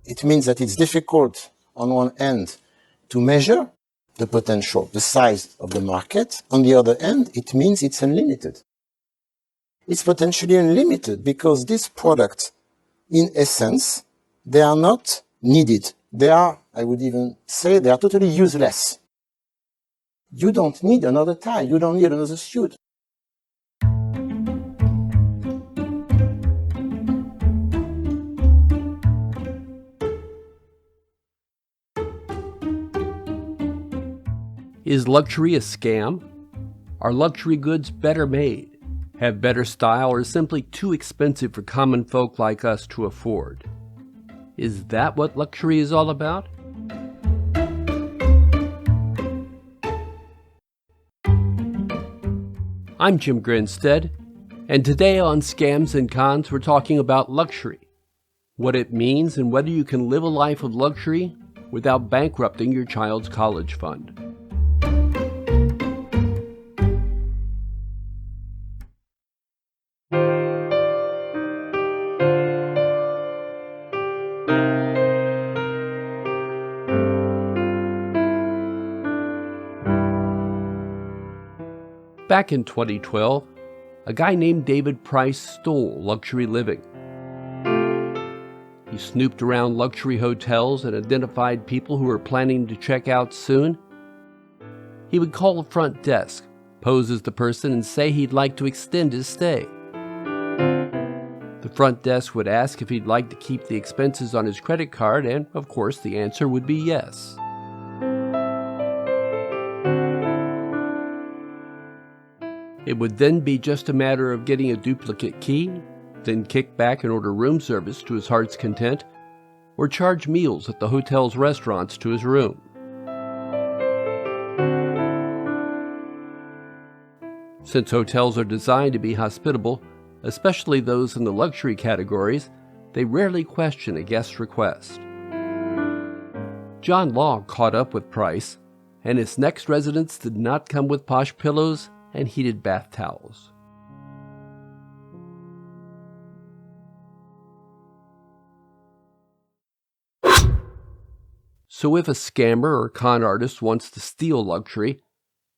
It means that it's difficult on one end to measure the potential, the size of the market. On the other end, it means it's unlimited. It's potentially unlimited because these products, in essence, they are not needed. They are, I would even say, they are totally useless. You don't need another tie. You don't need another suit. Is luxury a scam? Are luxury goods better made, have better style, or simply too expensive for common folk like us to afford? Is that what luxury is all about? I'm Jim Grinstead, and today on Scams and Cons we're talking about luxury, what it means and whether you can live a life of luxury without bankrupting your child's college fund. Back in 2012, a guy named David Price stole luxury living. He snooped around luxury hotels and identified people who were planning to check out soon. He would call the front desk, pose as the person, and say he'd like to extend his stay. The front desk would ask if he'd like to keep the expenses on his credit card, and of course the answer would be yes. It would then be just a matter of getting a duplicate key, then kick back and order room service to his heart's content, or charge meals at the hotel's restaurants to his room. Since hotels are designed to be hospitable, especially those in the luxury categories, they rarely question a guest's request. John Law caught up with Price, and his next residence did not come with posh pillows and heated bath towels. So if a scammer or con artist wants to steal luxury,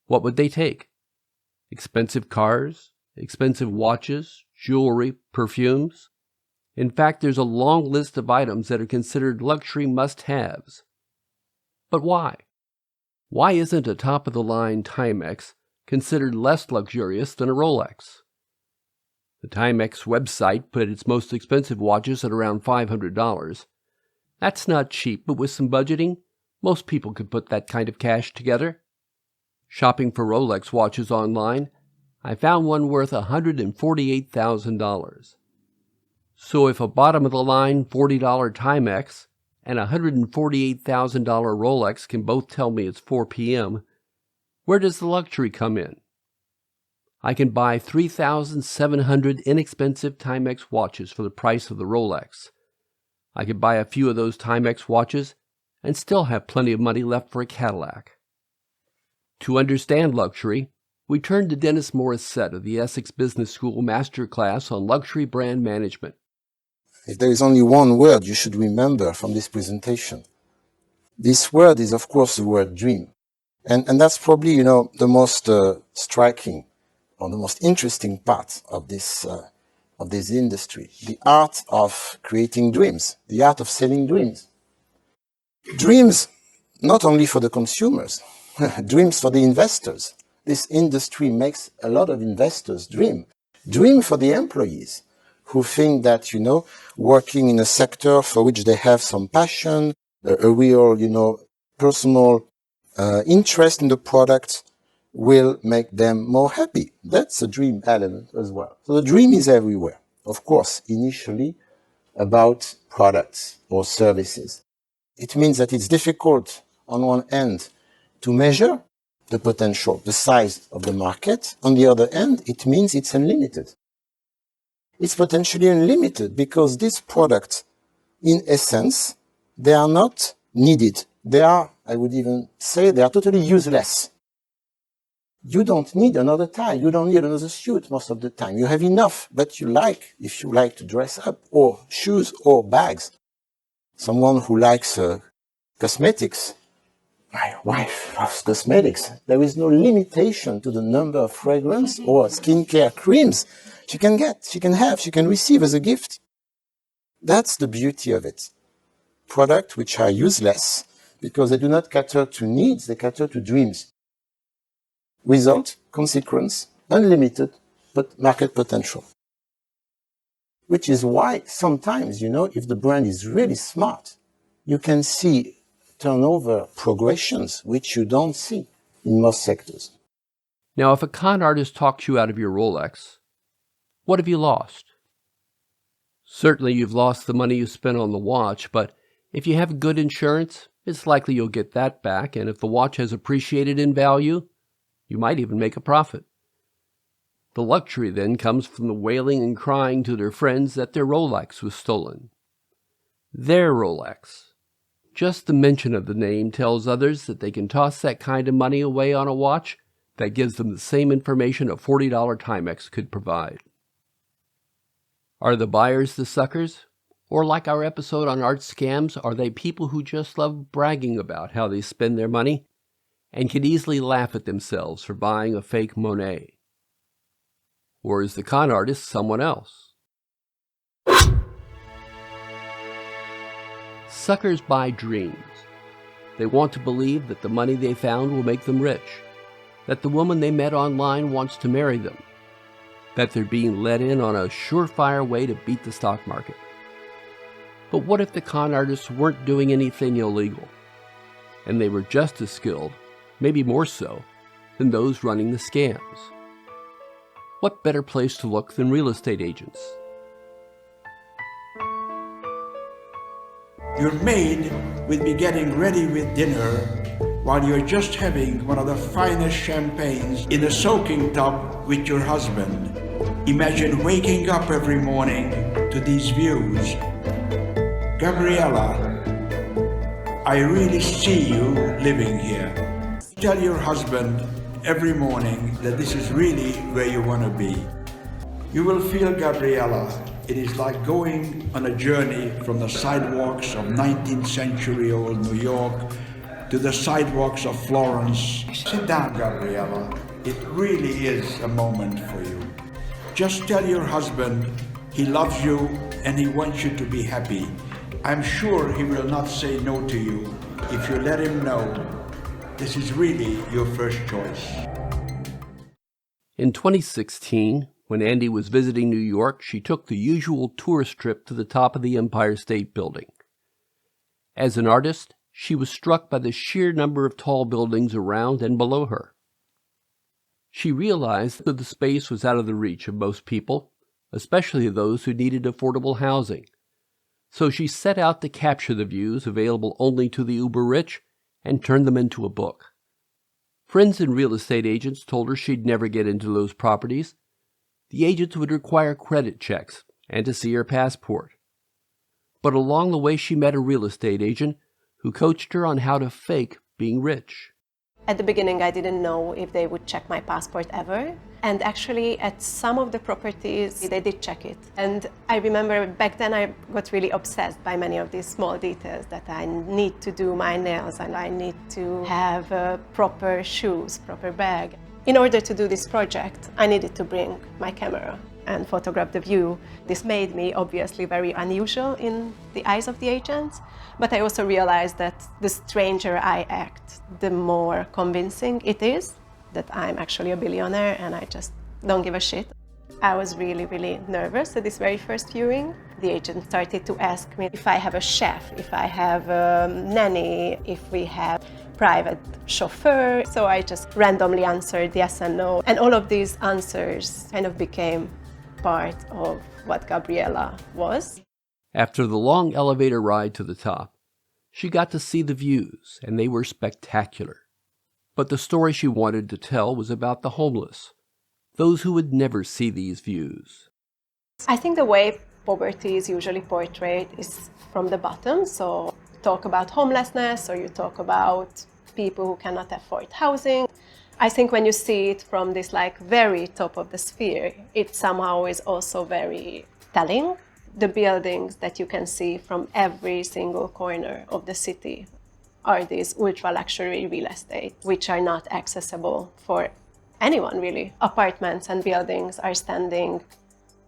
what would they take? Expensive cars, expensive watches, jewelry, perfumes? In fact, there's a long list of items that are considered luxury must-haves. But why? Why isn't a top-of-the-line Timex considered less luxurious than a Rolex? The Timex website put its most expensive watches at around $500. That's not cheap, but with some budgeting, most people could put that kind of cash together. Shopping for Rolex watches online, I found one worth $148,000. So if a bottom-of-the-line $40 Timex and a $148,000 Rolex can both tell me it's 4 p.m., where does the luxury come in? I can buy 3,700 inexpensive Timex watches for the price of the Rolex. I could buy a few of those Timex watches and still have plenty of money left for a Cadillac. To understand luxury, we turn to Dennis Morissette of the Essex Business School Master Class on Luxury Brand Management. If there is only one word you should remember from this presentation, this word is, of course, the word dream. And that's probably, the most striking or the most interesting part of this industry, the art of creating dreams, the art of selling dreams. Dreams, not only for the consumers, dreams for the investors. This industry makes a lot of investors dream. Dream for the employees who think that, working in a sector for which they have some passion, a real, personal interest in the product will make them more happy. That's a dream element as well. So the dream is everywhere. Of course, initially about products or services. It means that it's difficult on one end to measure the potential, the size of the market. On the other end, it means it's unlimited. It's potentially unlimited because these products, in essence, they are not needed. They are, I would even say, they are totally useless. You don't need another tie. You don't need another suit most of the time. You have enough that you like if you like to dress up, or shoes or bags. someone who likes cosmetics. My wife loves cosmetics. There is no limitation to the number of fragrance or skincare creams she can get, she can have, she can receive as a gift. That's the beauty of it. Products which are useless because they do not cater to needs, they cater to dreams. Result, consequence, unlimited but market potential. Which is why sometimes, if the brand is really smart, you can see turnover progressions which you don't see in most sectors. Now, if a con artist talks you out of your Rolex, what have you lost? Certainly you've lost the money you spent on the watch, but if you have good insurance, it's likely you'll get that back, and if the watch has appreciated in value, you might even make a profit. The luxury then comes from the wailing and crying to their friends that their Rolex was stolen. Their Rolex. Just the mention of the name tells others that they can toss that kind of money away on a watch that gives them the same information a $40 Timex could provide. Are the buyers the suckers? Or like our episode on art scams, are they people who just love bragging about how they spend their money and can easily laugh at themselves for buying a fake Monet? Or is the con artist someone else? Suckers buy dreams. They want to believe that the money they found will make them rich, that the woman they met online wants to marry them, that they're being let in on a surefire way to beat the stock market. But what if the con artists weren't doing anything illegal, and they were just as skilled, maybe more so, than those running the scams? What better place to look than real estate agents? Your maid will be getting ready with dinner while you're just having one of the finest champagnes in a soaking tub with your husband. Imagine waking up every morning to these views. Gabriella, I really see you living here. Tell your husband every morning that this is really where you want to be. You will feel, Gabriella, it is like going on a journey from the sidewalks of 19th century old New York to the sidewalks of Florence. Sit down, Gabriella. It really is a moment for you. Just tell your husband he loves you and he wants you to be happy. I'm sure he will not say no to you if you let him know this is really your first choice. In 2016, when Andy was visiting New York, she took the usual tourist trip to the top of the Empire State Building. As an artist, she was struck by the sheer number of tall buildings around and below her. She realized that the space was out of the reach of most people, especially those who needed affordable housing. So she set out to capture the views available only to the uber-rich and turn them into a book. Friends and real estate agents told her she'd never get into those properties. The agents would require credit checks and to see her passport. But along the way she met a real estate agent who coached her on how to fake being rich. At the beginning, I didn't know if they would check my passport ever. And actually, at some of the properties, they did check it. And I remember back then I got really obsessed by many of these small details, that I need to do my nails and I need to have proper shoes, proper bag. In order to do this project, I needed to bring my camera and photograph the view. This made me obviously very unusual in the eyes of the agents, but I also realized that the stranger I act, the more convincing it is that I'm actually a billionaire and I just don't give a shit. I was really, really nervous at this very first viewing. The agent started to ask me if I have a chef, if I have a nanny, if we have private chauffeur. So I just randomly answered yes and no. And all of these answers kind of became part of what Gabriella was. After the long elevator ride to the top, she got to see the views, and they were spectacular. But the story she wanted to tell was about the homeless, those who would never see these views. I think the way poverty is usually portrayed is from the bottom. So you talk about homelessness or you talk about people who cannot afford housing. I think when you see it from this very top of the sphere, it somehow is also very telling. The buildings that you can see from every single corner of the city are these ultra-luxury real estate, which are not accessible for anyone, really. Apartments and buildings are standing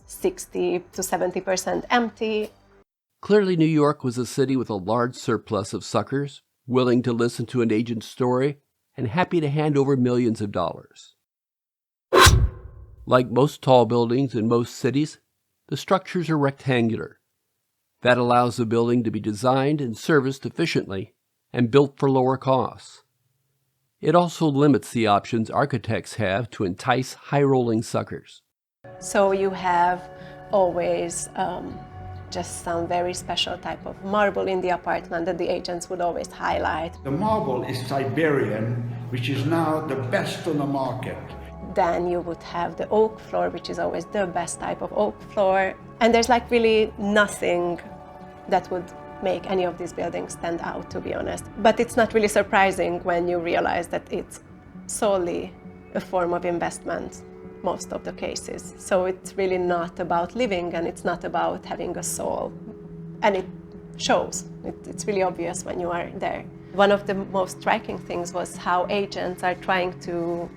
60 to 70% empty. Clearly, New York was a city with a large surplus of suckers, willing to listen to an agent's story and happy to hand over millions of dollars. Like most tall buildings in most cities, the structures are rectangular. That allows the building to be designed and serviced efficiently and built for lower costs. It also limits the options architects have to entice high-rolling suckers. So you have always just some very special type of marble in the apartment that the agents would always highlight. The marble is Siberian, which is now the best on the market. Then you would have the oak floor, which is always the best type of oak floor. And there's like really nothing that would make any of these buildings stand out, to be honest. But it's not really surprising when you realize that it's solely a form of investment, most of the cases. So it's really not about living, and it's not about having a soul. And it shows. It's really obvious when you are there. One of the most striking things was how agents are trying to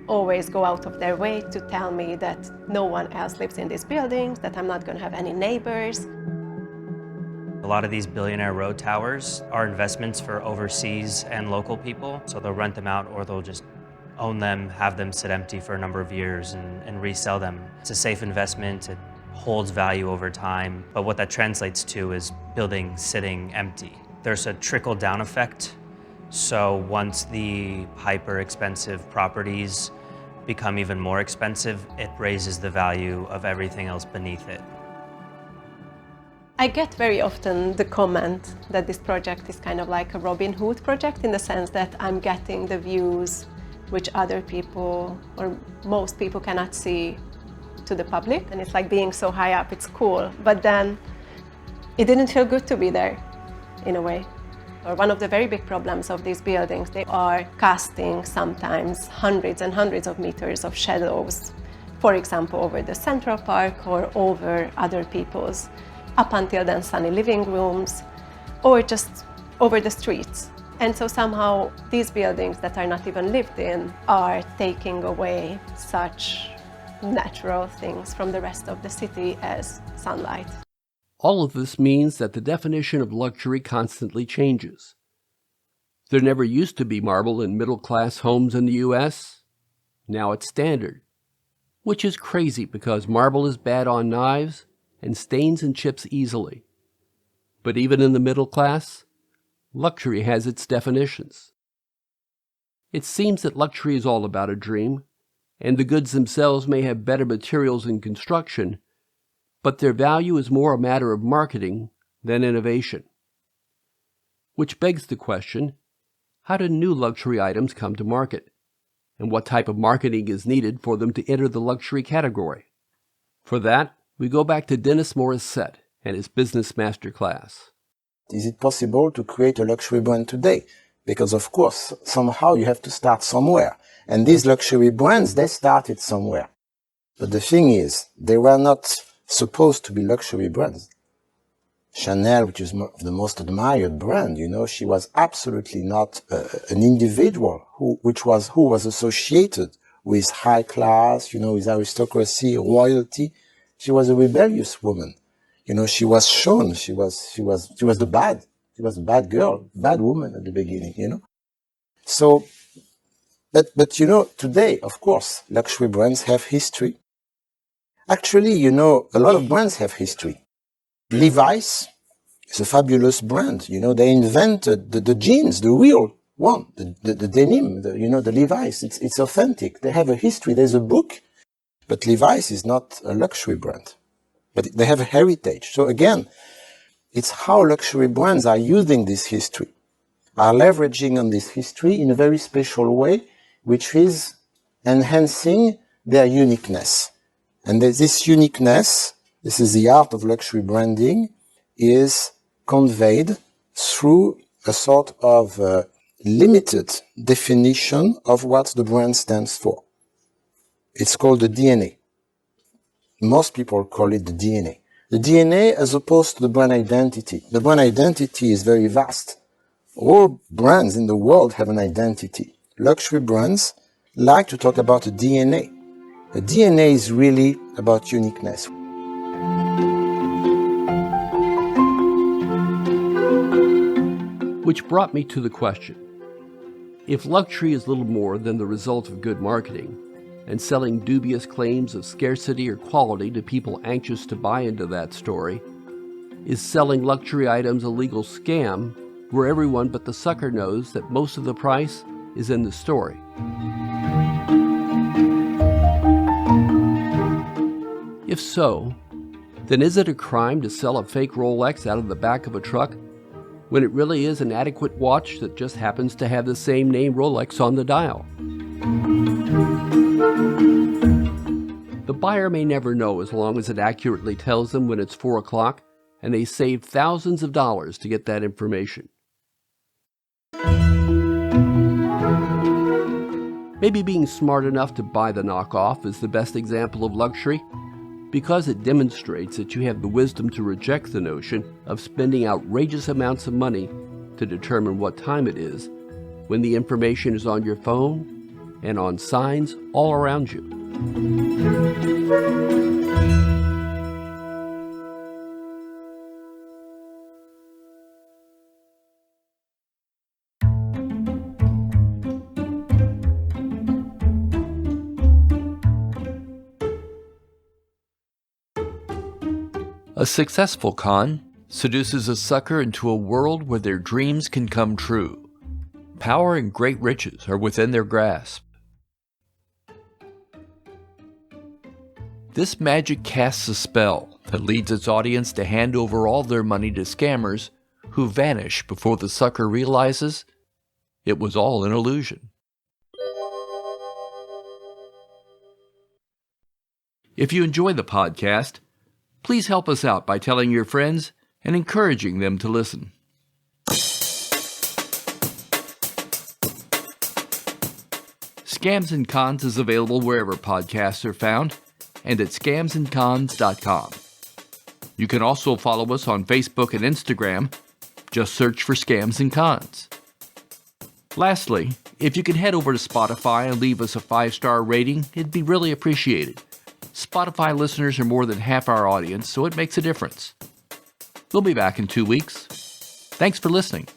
always go out of their way to tell me that no one else lives in these buildings, that I'm not going to have any neighbors. A lot of these billionaire road towers are investments for overseas and local people, so they'll rent them out or they'll just own them, have them sit empty for a number of years and resell them. It's a safe investment, it holds value over time, but what that translates to is buildings sitting empty. There's a trickle-down effect, so once the hyper-expensive properties become even more expensive, it raises the value of everything else beneath it. I get very often the comment that this project is kind of like a Robin Hood project, in the sense that I'm getting the views which other people or most people cannot see to the public. And it's like being so high up, it's cool. But then it didn't feel good to be there, in a way. Or one of the very big problems of these buildings, they are casting sometimes hundreds and hundreds of meters of shadows, for example, over the Central Park or over other people's up until then sunny living rooms, or just over the streets. And so somehow these buildings that are not even lived in are taking away such natural things from the rest of the city as sunlight. All of this means that the definition of luxury constantly changes. There never used to be marble in middle-class homes in the U.S. Now it's standard, which is crazy because marble is bad on knives and stains and chips easily. But even in the middle class, luxury has its definitions. It seems that luxury is all about a dream, and the goods themselves may have better materials and construction, but their value is more a matter of marketing than innovation. Which begs the question, how do new luxury items come to market? And what type of marketing is needed for them to enter the luxury category? For that, we go back to Dennis Morissette and his business masterclass. Is it possible to create a luxury brand today? Because of course, somehow you have to start somewhere. And these luxury brands, they started somewhere. But the thing is, they were not supposed to be luxury brands. Chanel, which is the most admired brand, she was absolutely not an individual who was associated with high class, with aristocracy, royalty. She was a rebellious woman. She was shown, she was the bad girl, bad woman at the beginning, So, but today, of course, luxury brands have history. Actually, a lot of brands have history. Levi's is a fabulous brand. They invented the jeans, the real one, the denim, the Levi's. It's authentic. They have a history. There's a book. But Levi's is not a luxury brand. But they have a heritage. So again, it's how luxury brands are using this history, are leveraging on this history in a very special way, which is enhancing their uniqueness. And this uniqueness, this is the art of luxury branding, is conveyed through a sort of limited definition of what the brand stands for. It's called the DNA. Most people call it the DNA. The DNA as opposed to the brand identity. The brand identity is very vast. All brands in the world have an identity. Luxury brands like to talk about a DNA. The DNA is really about uniqueness. Which brought me to the question. If luxury is little more than the result of good marketing, and selling dubious claims of scarcity or quality to people anxious to buy into that story, is selling luxury items a legal scam where everyone but the sucker knows that most of the price is in the story? If so, then is it a crime to sell a fake Rolex out of the back of a truck when it really is an adequate watch that just happens to have the same name Rolex on the dial? The buyer may never know as long as it accurately tells them when it's 4 o'clock and they save thousands of dollars to get that information. Maybe being smart enough to buy the knockoff is the best example of luxury, because it demonstrates that you have the wisdom to reject the notion of spending outrageous amounts of money to determine what time it is, when the information is on your phone and on signs all around you. A successful con seduces a sucker into a world where their dreams can come true. Power and great riches are within their grasp. This magic casts a spell that leads its audience to hand over all their money to scammers who vanish before the sucker realizes it was all an illusion. If you enjoy the podcast, please help us out by telling your friends and encouraging them to listen. Scams and Cons is available wherever podcasts are found and at scamsandcons.com. You can also follow us on Facebook and Instagram. Just search for Scams and Cons. Lastly, if you could head over to Spotify and leave us a 5-star rating, it'd be really appreciated. Spotify listeners are more than half our audience, so it makes a difference. We'll be back in 2 weeks. Thanks for listening.